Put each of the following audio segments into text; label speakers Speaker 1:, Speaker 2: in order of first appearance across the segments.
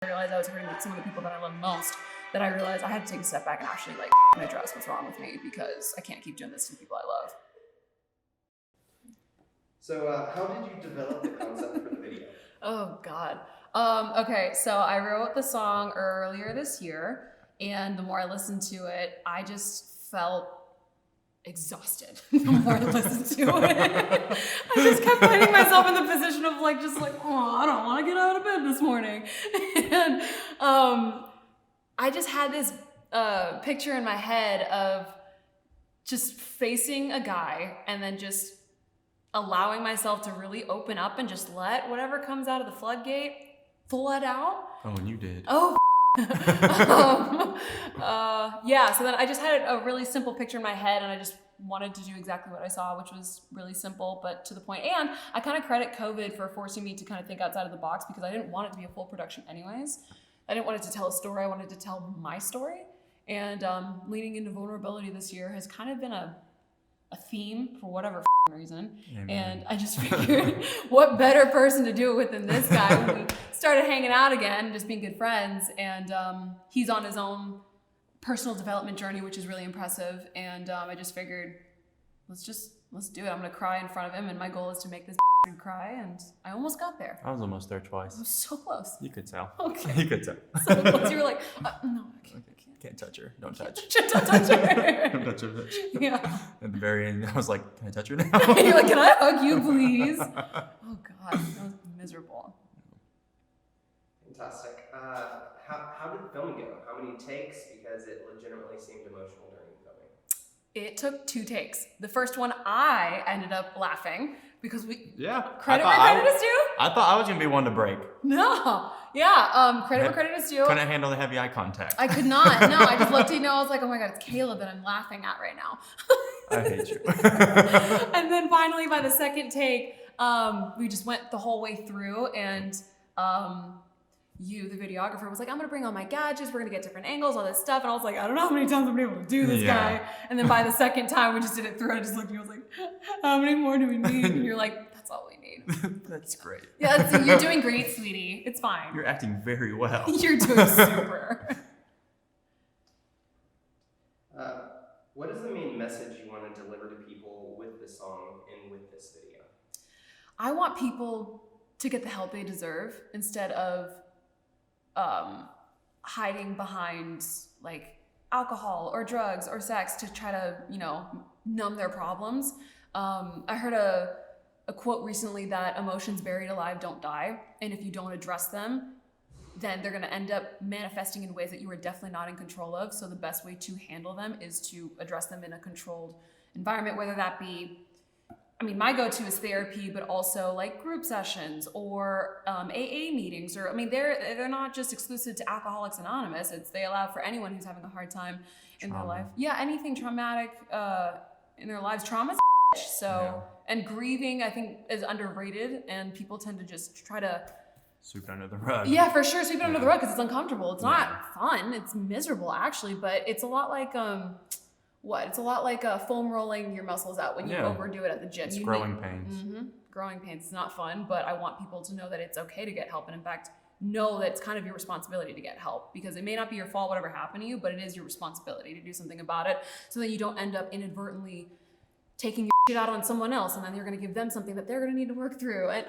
Speaker 1: I realized I was hurting some of the people that I love most, that I realized I had to take a step back and actually address what's wrong with me, because I can't keep doing this to the people I love.
Speaker 2: So how did you develop the concept for the video?
Speaker 1: Oh God. Okay, so I wrote the song earlier this year, and the more I listened to it, I just felt exhausted the more I listened to it. I just kept finding myself in the position of oh, I don't want to get out of bed this morning. And I just had this picture in my head of just facing a guy and then just allowing myself to really open up and just let whatever comes out of the floodgate flood out.
Speaker 3: Oh, and you did.
Speaker 1: Oh, yeah, so then I just had a really simple picture in my head, and I just wanted to do exactly what I saw, which was really simple but to the point. And I kind of credit COVID for forcing me to kind of think outside of the box, because I didn't want it to be a full production anyways. I didn't want it to tell a story. I wanted to tell my story. And leaning into vulnerability this year has kind of been a theme for whatever reason.
Speaker 3: Amen.
Speaker 1: And I just figured, what better person to do it with than this guy when we started hanging out again, just being good friends. And he's on his own personal development journey, which is really impressive. And I just figured, let's do it. I'm gonna cry in front of him, and my goal is to make this cry, and I almost got there.
Speaker 3: I was almost there twice.
Speaker 1: I was so close.
Speaker 3: You could tell.
Speaker 1: Okay.
Speaker 3: You could tell.
Speaker 1: So close. You were like, no, I can't.
Speaker 3: Can't touch her. Don't touch.
Speaker 1: Don't touch her.
Speaker 3: Don't touch her.
Speaker 1: Yeah.
Speaker 3: At the very end, I was like, can I touch her now?
Speaker 1: You're like, can I hug you, please? Oh God, that was miserable.
Speaker 2: Fantastic. How did filming go? How many takes? Because it legitimately seemed emotional during filming.
Speaker 1: It took 2 takes. The first one, I ended up laughing because credit where
Speaker 3: I
Speaker 1: credit is due.
Speaker 3: I thought I was gonna be one to break.
Speaker 1: No. Yeah. Credit where credit is due.
Speaker 3: Couldn't handle the heavy eye contact.
Speaker 1: I could not. No, I just looked at you. I was like, oh my God, it's Caleb that I'm laughing at right now.
Speaker 3: I hate you.
Speaker 1: And then finally, by the second take, we just went the whole way through, and the videographer, was like, I'm gonna bring all my gadgets, we're gonna get different angles, all this stuff. And I was like, I don't know how many times I'm gonna be able to do this guy. And then by the second time we just did it through, I just looked at you, I was like, how many more do we need? And you're like, that's all we need.
Speaker 3: That's great.
Speaker 1: Yeah, you're doing great, sweetie. It's fine.
Speaker 3: You're acting very well.
Speaker 1: You're doing super.
Speaker 2: What is the main message you want to deliver to people with this song and with this video?
Speaker 1: I want people to get the help they deserve, instead of hiding behind like alcohol or drugs or sex to try to, numb their problems. I heard a quote recently that emotions buried alive don't die. And if you don't address them, then they're going to end up manifesting in ways that you are definitely not in control of. So the best way to handle them is to address them in a controlled environment, whether that be, my go-to is therapy, but also like group sessions or AA meetings, or they're not just exclusive to Alcoholics Anonymous. They allow for anyone who's having a hard time in their life. Yeah, anything traumatic in their lives. Trauma's so, and grieving, I think, is underrated, and people tend to just try to
Speaker 3: sweep it under the rug.
Speaker 1: Yeah, for sure, sweep it under the rug, because it's uncomfortable. It's not fun. It's miserable, actually, but it's a lot like It's a lot like foam rolling your muscles out when you overdo it at the gym.
Speaker 3: It's growing pains.
Speaker 1: Mm-hmm. Growing pains. It's not fun, but I want people to know that it's okay to get help. And in fact, know that it's kind of your responsibility to get help, because it may not be your fault, whatever happened to you, but it is your responsibility to do something about it, so that you don't end up inadvertently taking your shit out on someone else, and then you're going to give them something that they're going to need to work through. And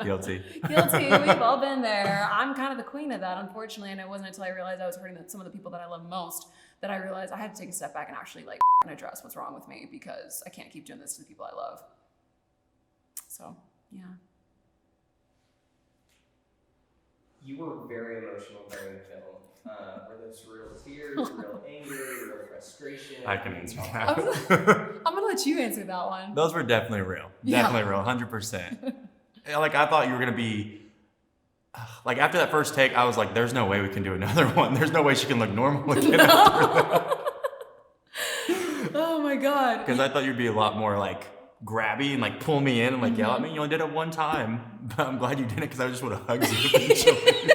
Speaker 3: Guilty.
Speaker 1: We've all been there. I'm kind of the queen of that, unfortunately, and it wasn't until I realized I was hurting some of the people that I love most that I realized I had to take a step back and actually address what's wrong with me, because I can't keep doing this to the people I love. So, yeah.
Speaker 2: You were very emotional during the film. Were those real tears, real anger, real frustration?
Speaker 3: I can answer that.
Speaker 1: I'm gonna let you answer that one.
Speaker 3: Those were definitely real. Definitely real, 100%. Like, I thought you were gonna be, like, after that first take, I was like, there's no way we can do another one. There's no way she can look normal again after that.
Speaker 1: Oh my God.
Speaker 3: Because I thought you'd be a lot more like grabby and like pull me in and like yell at me. You only did it one time, but I'm glad you did it, because I just would have hugged you eventually.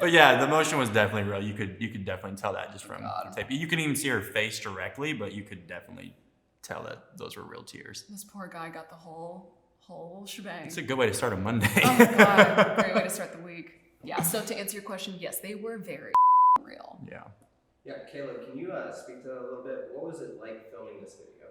Speaker 3: But yeah, the emotion was definitely real. You could definitely tell that just from the tape. You couldn't even see her face directly, but you could definitely tell that those were real tears.
Speaker 1: This poor guy got the whole whole shebang.
Speaker 3: It's a good way to start a Monday.
Speaker 1: Oh my God, great way to start the week. Yeah, so to answer your question, yes, they were very real.
Speaker 3: Yeah.
Speaker 2: Yeah, Caleb, can you speak to that a little bit? What was it like filming this video?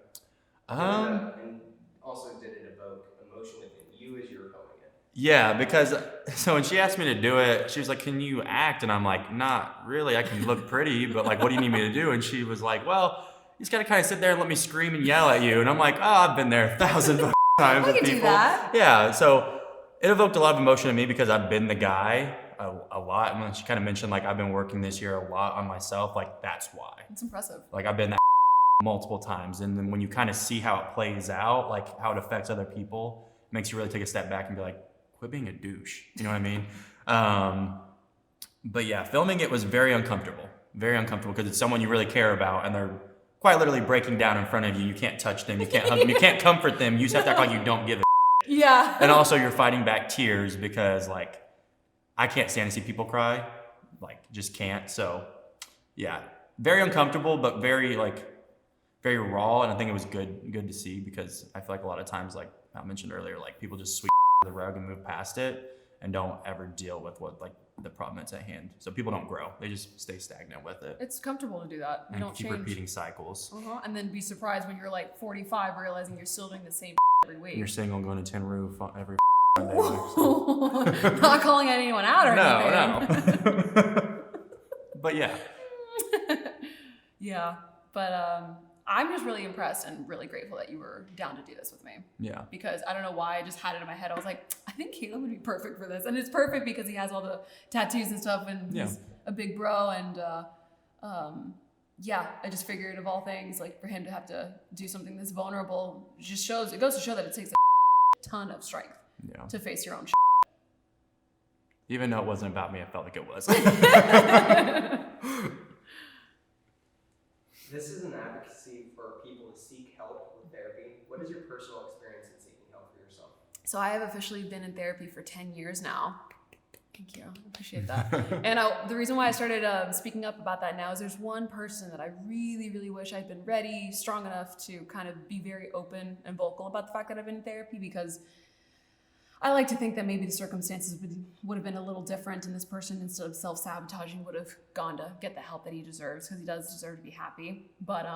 Speaker 2: And also, did it evoke emotion within you as you were filming it?
Speaker 3: Yeah, because so when she asked me to do it, she was like, "Can you act?" And I'm like, "Not really. I can look pretty, but like, what do you need me to do?" And she was like, "Well, you just gotta kind of sit there and let me scream and yell at you." And I'm like, "Oh, I've been there 1,000 times
Speaker 1: I
Speaker 3: with
Speaker 1: can
Speaker 3: people."
Speaker 1: do that.
Speaker 3: Yeah, so it evoked a lot of emotion in me because I've been the guy a lot. And when she kind of mentioned like I've been working this year a lot on myself, like that's why.
Speaker 1: It's impressive.
Speaker 3: Like I've been that multiple times, and then when you kind of see how it plays out, like how it affects other people, it makes you really take a step back and be like, quit being a douche. You know what I mean? But yeah, filming it was very uncomfortable because it's someone you really care about, and they're quite literally breaking down in front of you. You can't touch them, you can't hug them, you can't comfort them. You just have to act like you don't give a
Speaker 1: Yeah.
Speaker 3: And also you're fighting back tears because like I can't stand to see people cry, like just can't. So yeah, very uncomfortable, but very raw. And I think it was good to see because I feel like a lot of times, like I mentioned earlier, like people just sweep the rug and move past it and don't ever deal with what like the problem that's at hand. So people don't grow; they just stay stagnant with it.
Speaker 1: It's comfortable to do that. You
Speaker 3: And
Speaker 1: don't
Speaker 3: keep
Speaker 1: change.
Speaker 3: repeating cycles.
Speaker 1: And then be surprised when you're like 45, realizing you're still doing the same every week.
Speaker 3: And you're single and going to Tin Roof every Monday.
Speaker 1: Not calling anyone out or anything.
Speaker 3: No. But yeah.
Speaker 1: Yeah, but I'm just really impressed and really grateful that you were down to do this with me.
Speaker 3: Yeah.
Speaker 1: Because I don't know why, I just had it in my head. I was like, I think Caleb would be perfect for this. And it's perfect because he has all the tattoos and stuff, and he's a big bro. And yeah, I just figured of all things, like for him to have to do something this vulnerable just shows, it goes to show that it takes a ton of strength to face your own shit.
Speaker 3: Even though it wasn't about me, I felt like it was.
Speaker 2: This is an advocacy for people to seek help with therapy. What is your personal experience in seeking help for yourself?
Speaker 1: So I have officially been in therapy for 10 years now. Thank you. I appreciate that. And the reason why I started speaking up about that now is there's one person that I really, really wish I'd been ready, strong enough to kind of be very open and vocal about the fact that I've been in therapy, because I like to think that maybe the circumstances would have been a little different, and this person, instead of self-sabotaging, would have gone to get the help that he deserves, because he does deserve to be happy. But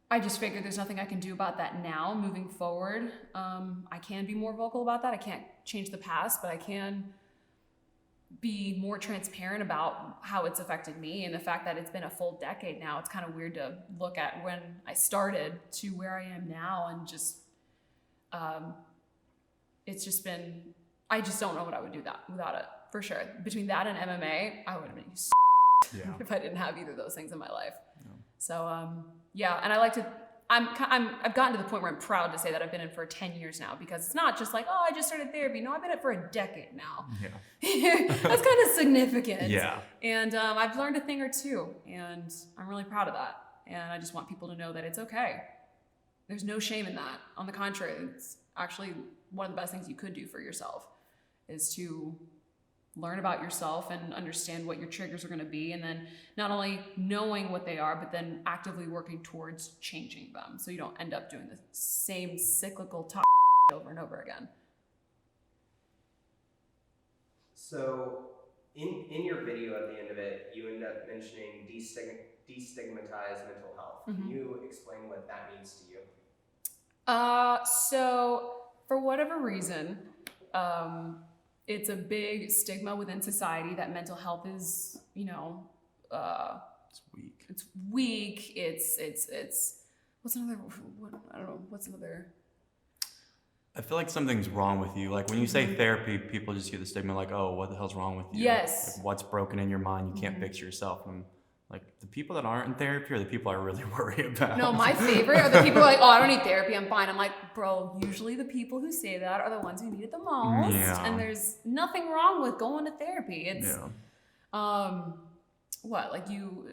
Speaker 1: I just figured there's nothing I can do about that now moving forward. I can be more vocal about that. I can't change the past, but I can be more transparent about how it's affected me, and the fact that it's been a full decade now. It's kind of weird to look at when I started to where I am now, and just it's just been, I just don't know what I would do without it, for sure. Between that and MMA, I would have been if I didn't have either of those things in my life. Yeah. So yeah, and I like to, I've gotten to the point where I'm proud to say that I've been in for 10 years now, because it's not just like, oh, I just started therapy. No, I've been in it for a decade now. Yeah. That's kind of significant. Yeah. And I've learned a thing or two, and I'm really proud of that. And I just want people to know that it's okay. There's no shame in that. On the contrary, it's actually one of the best things you could do for yourself, is to learn about yourself and understand what your triggers are going to be, and then not only knowing what they are, but then actively working towards changing them, so you don't end up doing the same cyclical over and over again.
Speaker 2: So in your video at the end of it, you end up mentioning destigmatize mental health. Can you explain what that means to you?
Speaker 1: So for whatever reason, it's a big stigma within society that mental health is,
Speaker 3: it's weak.
Speaker 1: It's weak. It's what's another? I don't know. What's another?
Speaker 3: I feel like something's wrong with you. Like when you say therapy, people just get the stigma like, oh, what the hell's wrong with you?
Speaker 1: Yes.
Speaker 3: Like, what's broken in your mind? You can't fix yourself. And like the people that aren't in therapy are the people I really worry about.
Speaker 1: No, my favorite are the people who are like, oh, I don't need therapy, I'm fine. I'm like, bro, usually the people who say that are the ones who need it the most.
Speaker 3: Yeah.
Speaker 1: And there's nothing wrong with going to therapy. It's, like you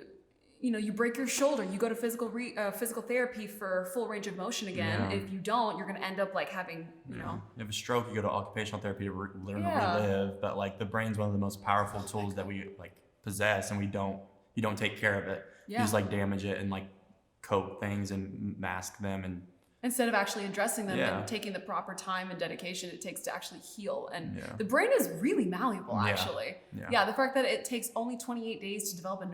Speaker 1: break your shoulder, you go to physical therapy for full range of motion again. Yeah. If you don't, you're going to end up like having, you know.
Speaker 3: You have a stroke, you go to occupational therapy to learn to relive. But like the brain's one of the most powerful tools that we like possess, and you don't take care of it. You just like damage it and like coat things and mask them, and
Speaker 1: instead of actually addressing them
Speaker 3: Yeah.
Speaker 1: and taking the proper time and dedication it takes to actually heal. And
Speaker 3: Yeah.
Speaker 1: the brain is really malleable,
Speaker 3: Yeah.
Speaker 1: actually.
Speaker 3: Yeah.
Speaker 1: Yeah, the fact that it takes only 28 days to develop a
Speaker 3: Yeah,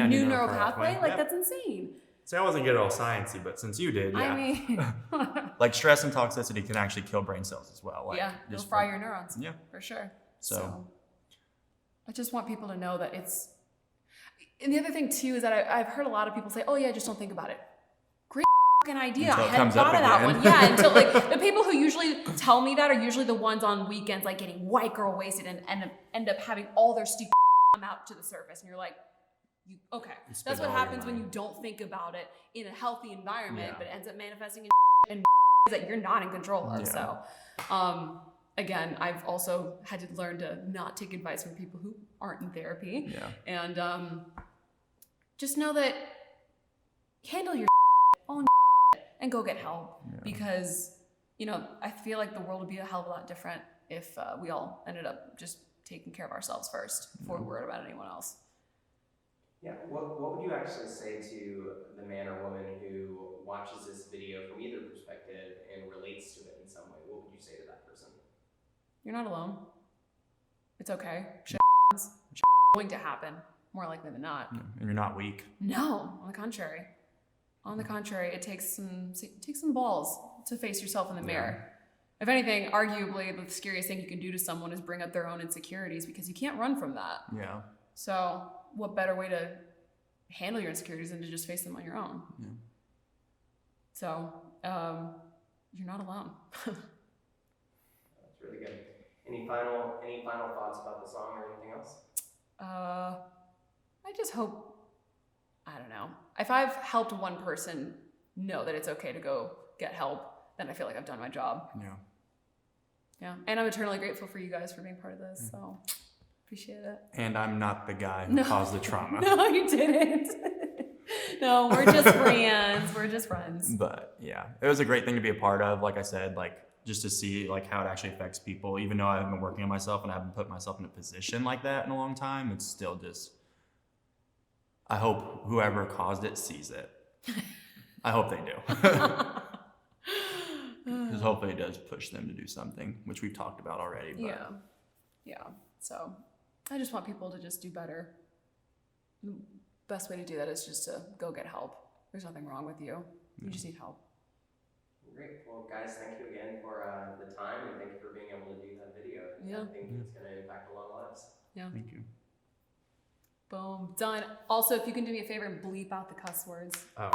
Speaker 1: new
Speaker 3: new
Speaker 1: neural
Speaker 3: neural
Speaker 1: pathway,
Speaker 3: pathway.
Speaker 1: like
Speaker 3: Yep.
Speaker 1: that's insane.
Speaker 3: See, I wasn't good at all sciencey, but since you did, yeah.
Speaker 1: I mean,
Speaker 3: Like stress and toxicity can actually kill brain cells as well. Like,
Speaker 1: yeah, it'll
Speaker 3: just
Speaker 1: fry
Speaker 3: from-
Speaker 1: your neurons.
Speaker 3: Yeah.
Speaker 1: For sure.
Speaker 3: So-
Speaker 1: I just want people to know that it's. And the other thing too is that I've heard a lot of people say, "Oh yeah, just don't think about it." Great fucking idea.
Speaker 3: Until
Speaker 1: I
Speaker 3: it
Speaker 1: hadn't
Speaker 3: comes up
Speaker 1: thought of that
Speaker 3: again.
Speaker 1: one. Yeah, until like the people who usually tell me that are usually the ones on weekends, like getting white girl wasted and end up having all their stupid come out to the surface, and you're like, okay.
Speaker 3: spend
Speaker 1: That's what
Speaker 3: all your
Speaker 1: happens when
Speaker 3: money.
Speaker 1: you don't think about it in a healthy environment,
Speaker 3: Yeah.
Speaker 1: but it ends up manifesting in and that you're not in control of.
Speaker 3: Yeah.
Speaker 1: So, again, I've also had to learn to not take advice from people who aren't in therapy.
Speaker 3: Yeah.
Speaker 1: And just know that handle your own and go get help.
Speaker 3: Yeah.
Speaker 1: Because, you know, I feel like the world would be a hell of a lot different if we all ended up just taking care of ourselves first before we worried about anyone else.
Speaker 2: Yeah, what would you actually say to the man or woman who watches this video from either perspective and relates to it in some way? What would you say to that person?
Speaker 1: You're not alone. It's okay. Shit happens. Shit going to happen, more likely than not.
Speaker 3: Yeah. And you're not weak.
Speaker 1: No, on the contrary. On the contrary, it takes some balls to face yourself in the mirror. If anything, arguably the scariest thing you can do to someone is bring up their own insecurities because you can't run from that.
Speaker 3: Yeah.
Speaker 1: So what better way to handle your insecurities than to just face them on your own?
Speaker 3: Yeah.
Speaker 1: So you're not alone.
Speaker 2: That's really good. Any final thoughts about the song or anything else?
Speaker 1: I just hope, I don't know. If I've helped one person know that it's okay to go get help, then I feel like I've done my job.
Speaker 3: Yeah.
Speaker 1: Yeah. And I'm eternally grateful for you guys for being part of this. So appreciate it.
Speaker 3: And I'm not the guy who
Speaker 1: No.
Speaker 3: caused the trauma.
Speaker 1: No, you didn't. No, we're just friends. We're just friends.
Speaker 3: But yeah, it was a great thing to be a part of. Like I said, like just to see like how it actually affects people. Even though I haven't been working on myself and I haven't put myself in a position like that in a long time, it's still just. I hope whoever caused it sees it. I hope they do. Because hopefully it does push them to do something, which we've talked about already. But
Speaker 1: Yeah. Yeah. So I just want people to just do better. The best way to do that is just to go get help. There's nothing wrong with you. You just need help.
Speaker 2: Great. Well, guys, thank you again for the time and thank you for being able to do that video.
Speaker 1: Yeah.
Speaker 2: I think it's going to impact a lot of lives.
Speaker 1: Yeah.
Speaker 3: Thank you.
Speaker 1: Boom. Done. Also, if you can do me a favor and bleep out the cuss words.
Speaker 3: Oh.